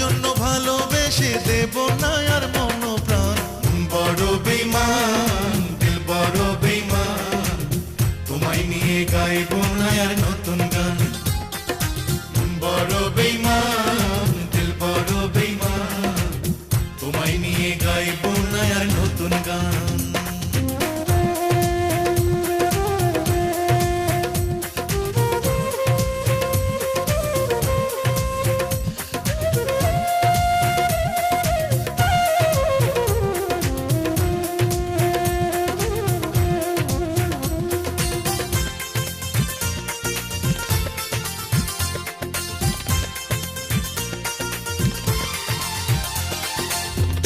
জন্য ভালোবেসে দেব না আর মন প্রাণ। বড় বেঈমান দিল বড় বেঈমান, তোমায় নিয়ে গাইবো না আর নতুন গান। বড় বেঈমান দিল বড় বেঈমান, তোমায় নিয়ে গাইবো না আর নতুন গান।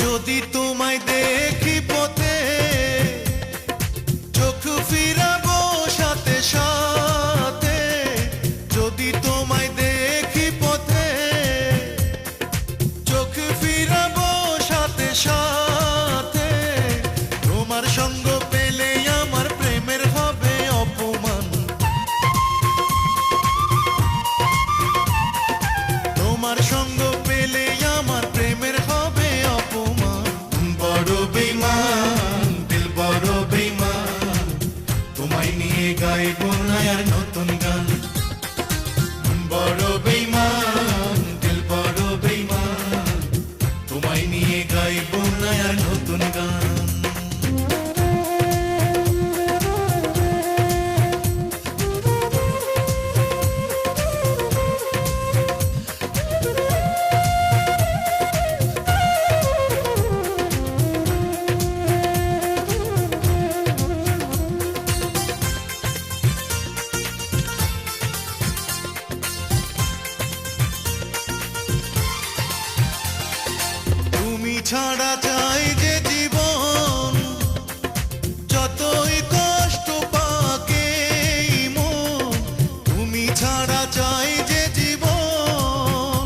যদি তোমায় দেখি পথে চোখ ফিরাবো সাথে সাথে, যদি তোমায় দেখি পথে চোখ ফিরাবো সাথে সাথে, তোমার সঙ্গ পেলে আমার প্রেমের হবে অপমান। তোমার সঙ্গ পেলে আমার প্রেমের হবে অপমান। বড় বেঈমান দিল বড় বেঈমান, তোমায় নিয়ে গাইবো না আর নতুন গান। বড় বেঈমান দিল বড় বেঈমান, তোমায় নিয়ে গাইবো না আর নতুন গান। তুমি ছাড়া চাই যে জীবন, যতই কষ্ট পাকে মন। তুমি ছাড়া চাই যে জীবন,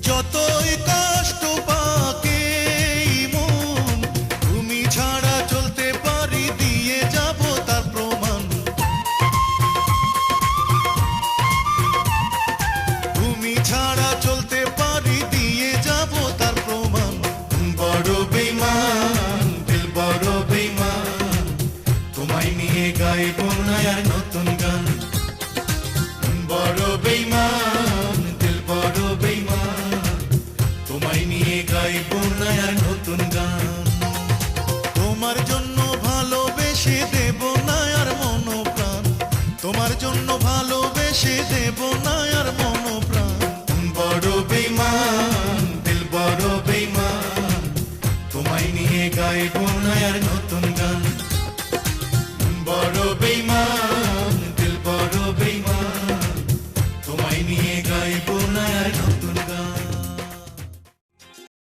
যতই কষ্ট পাকে মন। তুমি ছাড়া চলতে পারি দিয়ে যাব তার প্রমাণ। তুমি ছাড়া চলতে পারি দিয়ে যাব তার প্রমাণ। বড় বেঈমান দিল বড় বেঈমান, তোমায় নিয়ে গাইবো না আর নতুন গান। বড় বেঈমান দিল বড় বেঈমান, তোমায় নিয়ে গাইবো না আর নতুন গান। তোমার জন্য ভালোবেসে দেব না আর মন প্রাণ। তোমার জন্য ভালোবেসে দেব